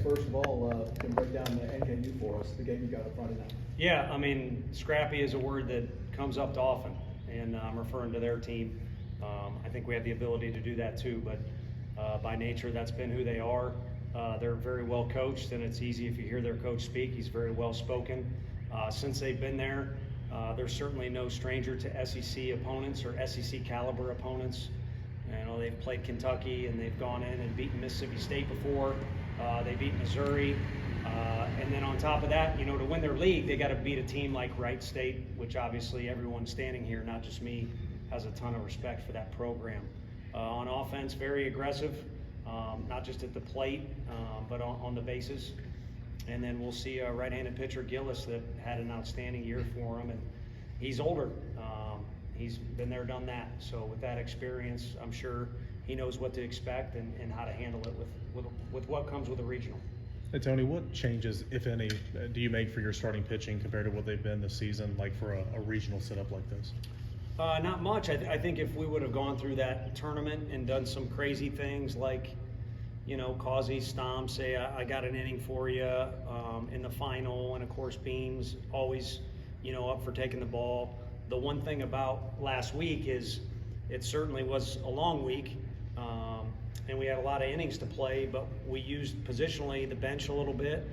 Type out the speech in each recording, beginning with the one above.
first of all, can break down the NKU for us, the game you got up Friday night. Yeah, I mean, scrappy is a word that comes up often, and I'm referring to their team. I think we have the ability to do that too, but by nature, that's been who they are. They're very well coached, and it's easy if you hear their coach speak. He's very well spoken. Since they've been there, they're certainly no stranger to SEC opponents or SEC caliber opponents. You know, they've played Kentucky, and they've gone in and beaten Mississippi State before. They beat Missouri. And then on top of that, you know, to win their league, they got to beat a team like Wright State, which obviously everyone standing here, not just me, has a ton of respect for that program. On offense, very aggressive, not just at the plate, but on the bases. And then we'll see a right-handed pitcher, Gillis, that had an outstanding year for him, and he's older. He's been there, done that. So with that experience, I'm sure he knows what to expect and how to handle it with what comes with a regional. Hey, Tony, what changes, if any, do you make for your starting pitching compared to what they've been this season, like for a regional setup like this? Not much. I think if we would have gone through that tournament and done some crazy things like, you know, Causey, Stom say, I got an inning for you in the final, and of course Beams always, you know, up for taking the ball. The one thing about last week is it certainly was a long week, and we had a lot of innings to play, but we used positionally the bench a little bit,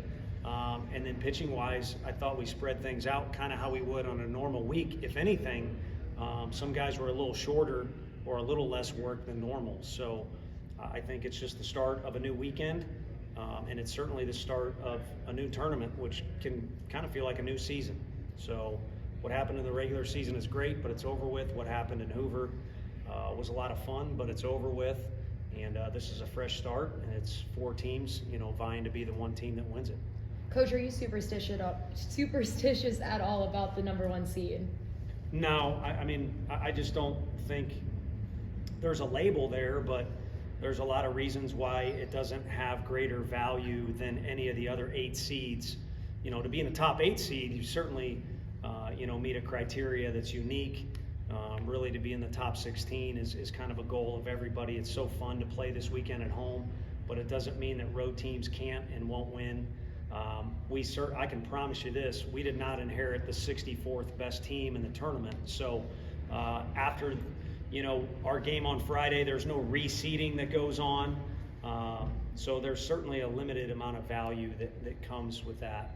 and then pitching-wise, I thought we spread things out kind of how we would on a normal week. If anything, some guys were a little shorter or a little less work than normal. So I think it's just the start of a new weekend, and it's certainly the start of a new tournament, which can kind of feel like a new season. So what happened in the regular season is great, but it's over with. What happened in Hoover was a lot of fun, but it's over with. And this is a fresh start, and it's 4 teams, you know, vying to be the one team that wins it. Coach, are you superstitious at all about the #1 seed? No, I mean, I just don't think there's a label there, but there's a lot of reasons why it doesn't have greater value than any of the other 8 seeds. You know, to be in the top 8 seed, you certainly, you know, meet a criteria that's unique. Really, to be in the top 16 is kind of a goal of everybody. It's so fun to play this weekend at home, but it doesn't mean that road teams can't and won't win. I can promise you this, we did not inherit the 64th best team in the tournament. So after, you know, our game on Friday, there's no reseeding that goes on. So there's certainly a limited amount of value that comes with that.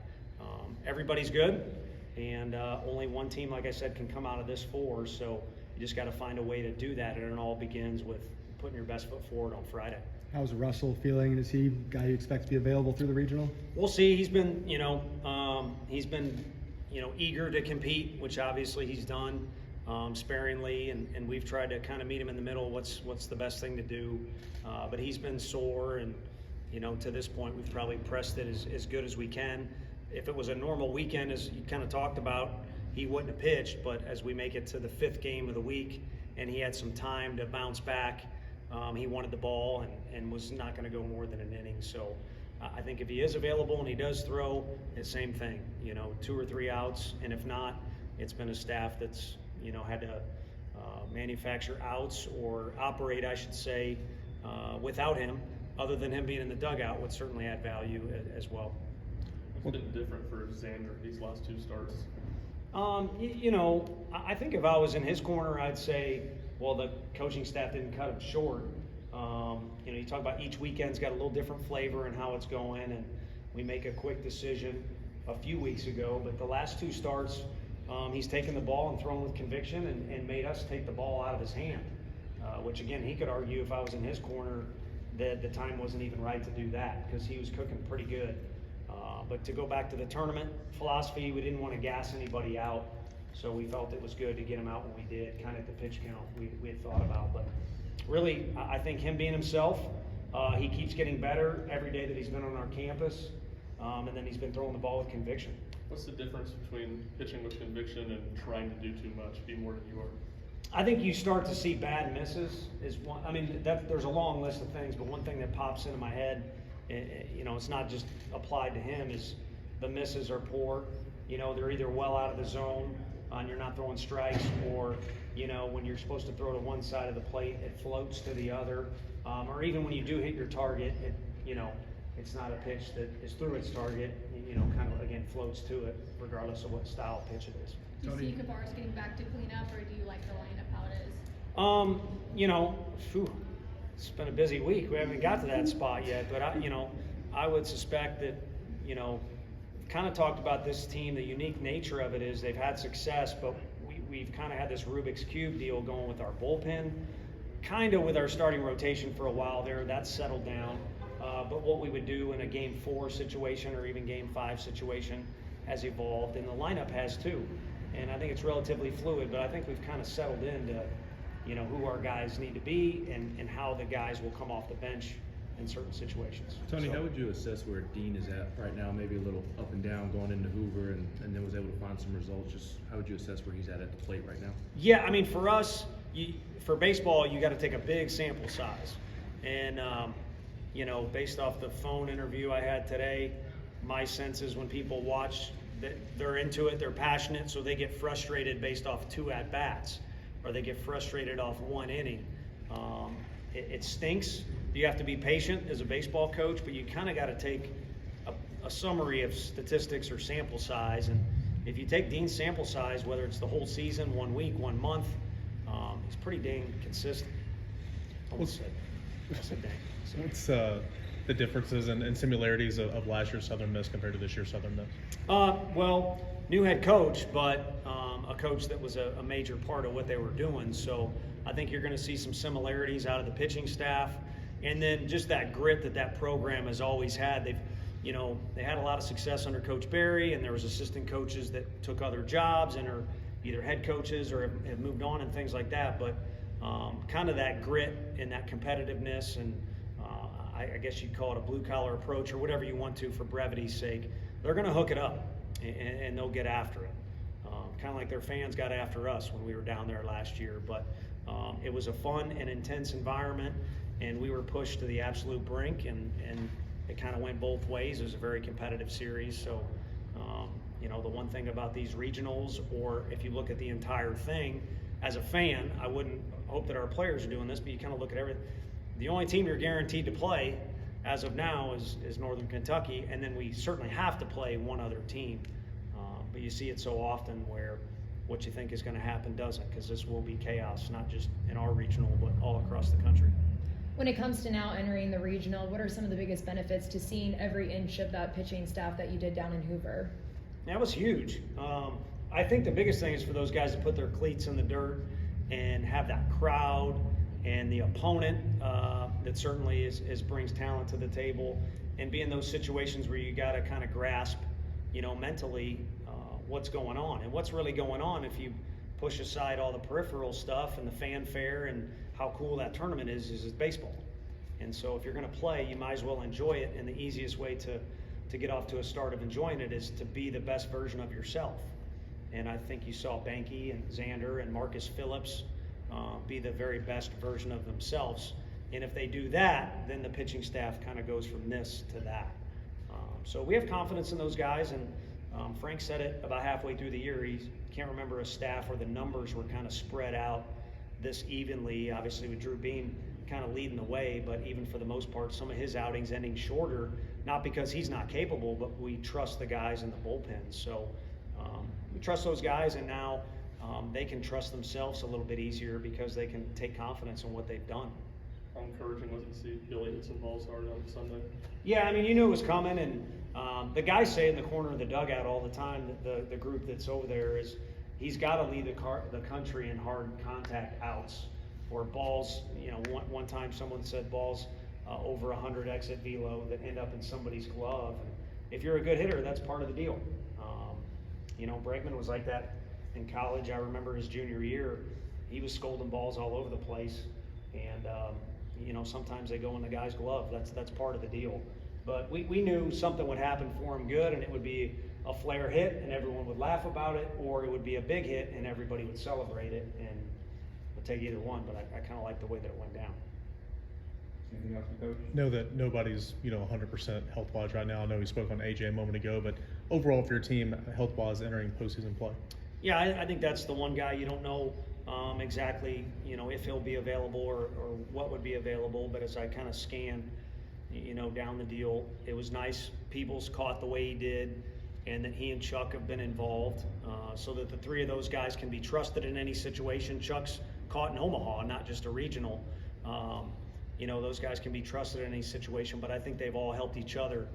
Everybody's good, and only one team, like I said, can come out of this 4. So you just got to find a way to do that, and it all begins with putting your best foot forward on Friday. How's Russell feeling? Is he a guy you expect to be available through the regional? We'll see. He's been, eager to compete, which obviously he's done sparingly, and we've tried to kind of meet him in the middle. What's the best thing to do? But he's been sore, and you know, to this point, we've probably pressed it as good as we can. If it was a normal weekend, as you kind of talked about, he wouldn't have pitched. But as we make it to the 5th game of the week, and he had some time to bounce back, he wanted the ball and was not going to go more than an inning. So I think if he is available and he does throw, it's same thing, you know, 2 or 3 outs. And if not, it's been a staff that's, you know, had to manufacture outs or operate, I should say, without him, other than him being in the dugout, would certainly add value as well. What's been different for Xander these last 2 starts? You know, I think if I was in his corner, I'd say, well, the coaching staff didn't cut him short. You know, you talk about each weekend's got a little different flavor and how it's going, and we make a quick decision a few weeks ago. But the last 2 starts, he's taken the ball and thrown with conviction and made us take the ball out of his hand, which, again, he could argue if I was in his corner that the time wasn't even right to do that because he was cooking pretty good. But to go back to the tournament philosophy, we didn't want to gas anybody out, so we felt it was good to get him out when we did, kind of at the pitch count we had thought about. But really, I think him being himself, he keeps getting better every day that he's been on our campus, and then he's been throwing the ball with conviction. What's the difference between pitching with conviction and trying to do too much, be more than you are? I think you start to see bad misses is one. I mean, there's a long list of things, but one thing that pops into my head, you know, it's not just applied to him, is the misses are poor. You know, they're either well out of the zone and you're not throwing strikes, or, you know, when you're supposed to throw to one side of the plate, it floats to the other. Or even when you do hit your target, it, you know, it's not a pitch that is through its target, kind of, again, floats to it regardless of what style pitch it is. Do you Tony? see Kavaris getting back to cleanup, or do you like the lineup how it is? It's been a busy week. We haven't got to that spot yet, but I would suspect that, kind of talked about this team. The unique nature of it is they've had success, but we've kind of had this Rubik's Cube deal going with our bullpen, kind of with our starting rotation for a while there. That's settled down. But what we would do in a Game 4 situation or even Game 5 situation has evolved, and the lineup has too. And I think it's relatively fluid, but I think we've kind of settled into, who our guys need to be and how the guys will come off the bench in certain situations. Tony, So- how would you assess where Dean is at right now? Maybe a little up and down going into Hoover and then was able to find some results. Just how would you assess where he's at the plate right now? Yeah, I mean, for us, for baseball, you got to take a big sample size. And, based off the phone interview I had today, my sense is when people watch, that they're into it, they're passionate, so they get frustrated based off 2 at-bats, or they get frustrated off 1 inning. It stinks. You have to be patient as a baseball coach, but you kind of got to take a summary of statistics or sample size. And if you take Dean's sample size, whether it's the whole season, 1 week, 1 month, he's pretty dang consistent. I said dang. So. What's the differences and similarities of last year's Southern Miss compared to this year's Southern Miss? Well, new head coach, but a coach that was a major part of what they were doing. So I think you're going to see some similarities out of the pitching staff, and then just that grit that program has always had. They had a lot of success under Coach Barry, and there was assistant coaches that took other jobs and are either head coaches or have moved on and things like that. But kind of that grit and that competitiveness, and I guess you'd call it a blue-collar approach or whatever you want to for brevity's sake. They're going to hook it up, and they'll get after it. Kind of like their fans got after us when we were down there last year. But it was a fun and intense environment, and we were pushed to the absolute brink, and it kind of went both ways. It was a very competitive series. So, the one thing about these regionals, or if you look at the entire thing, as a fan, I wouldn't hope that our players are doing this, but you kind of look at everything. The only team you're guaranteed to play as of now is Northern Kentucky, and then we certainly have to play one other team. But you see it so often where what you think is going to happen doesn't, because this will be chaos, not just in our regional, but all across the country. When it comes to now entering the regional, what are some of the biggest benefits to seeing every inch of that pitching staff that you did down in Hoover? That was huge. I think the biggest thing is for those guys to put their cleats in the dirt and have that crowd and the opponent that certainly brings talent to the table, and be in those situations where you got to kind of grasp, mentally what's going on. And what's really going on, if you push aside all the peripheral stuff and the fanfare and how cool that tournament is baseball. And so if you're going to play, you might as well enjoy it, and the easiest way to get off to a start of enjoying it is to be the best version of yourself. And I think you saw Banky and Xander and Marcus Phillips be the very best version of themselves. And if they do that, then the pitching staff kind of goes from this to that. So we have confidence in those guys, and Frank said it about halfway through the year. He can't remember a staff where the numbers were kind of spread out this evenly, obviously with Drew Beam kind of leading the way, but even for the most part, some of his outings ending shorter, not because he's not capable, but we trust the guys in the bullpen. So we trust those guys, and now they can trust themselves a little bit easier because they can take confidence in what they've done. How encouraging was it to see Billy hit some balls hard on Sunday? Yeah, I mean, you knew it was coming, and the guys say in the corner of the dugout all the time, that the group that's over there, is he's got to lead the country in hard contact outs or balls. One time someone said balls over 100 exit velo that end up in somebody's glove. And if you're a good hitter, that's part of the deal. Bregman was like that in college. I remember his junior year, he was scolding balls all over the place, and sometimes they go in the guy's glove. That's part of the deal. But we knew something would happen for him good, and it would be a flare hit and everyone would laugh about it, or it would be a big hit and everybody would celebrate it, and we'll take either one. But I kind of like the way that it went down. Anything else, Coach? Know that nobody's 100% health-wise right now. I know we spoke on AJ a moment ago, but overall for your team, health-wise, entering postseason play. Yeah, I think that's the one guy you don't know exactly, if he'll be available or what would be available. But as I kind of scan down the deal. It was nice Peebles caught the way he did, and that he and Chuck have been involved, so that the three of those guys can be trusted in any situation. Chuck's caught in Omaha, not just a regional. Those guys can be trusted in any situation, but I think they've all helped each other,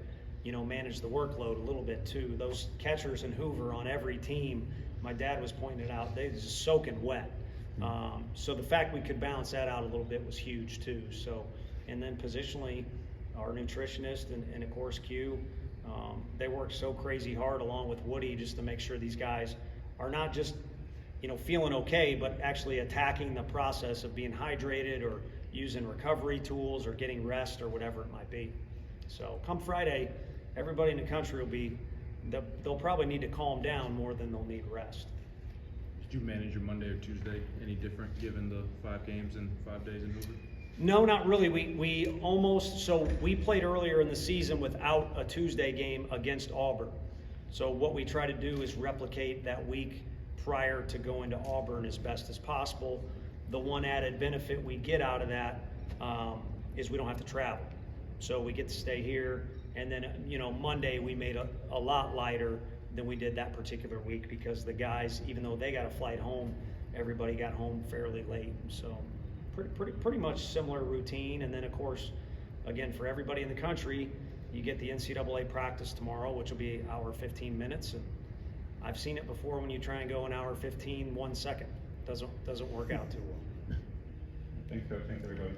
manage the workload a little bit too. Those catchers in Hoover on every team, my dad was pointing it out, they're just soaking wet. So the fact we could balance that out a little bit was huge too. So, and then positionally, our nutritionist and of course Q, they work so crazy hard along with Woody just to make sure these guys are not just, feeling okay, but actually attacking the process of being hydrated or using recovery tools or getting rest or whatever it might be. So come Friday, everybody in the country they'll probably need to calm down more than they'll need rest. Did you manage your Monday or Tuesday any different given the 5 games in 5 days in Hoover? No, not really. We played earlier in the season without a Tuesday game against Auburn. So what we try to do is replicate that week prior to going to Auburn as best as possible. The one added benefit we get out of that is we don't have to travel. So we get to stay here, and then Monday we made a lot lighter than we did that particular week because the guys, even though they got a flight home, everybody got home fairly late. So pretty much similar routine. And then of course, again, for everybody in the country, you get the NCAA practice tomorrow, which will be an hour 15 minutes. And I've seen it before when you try and go an hour 15, 1 second. Doesn't work out too well. Thanks, Coach. Thanks, everybody.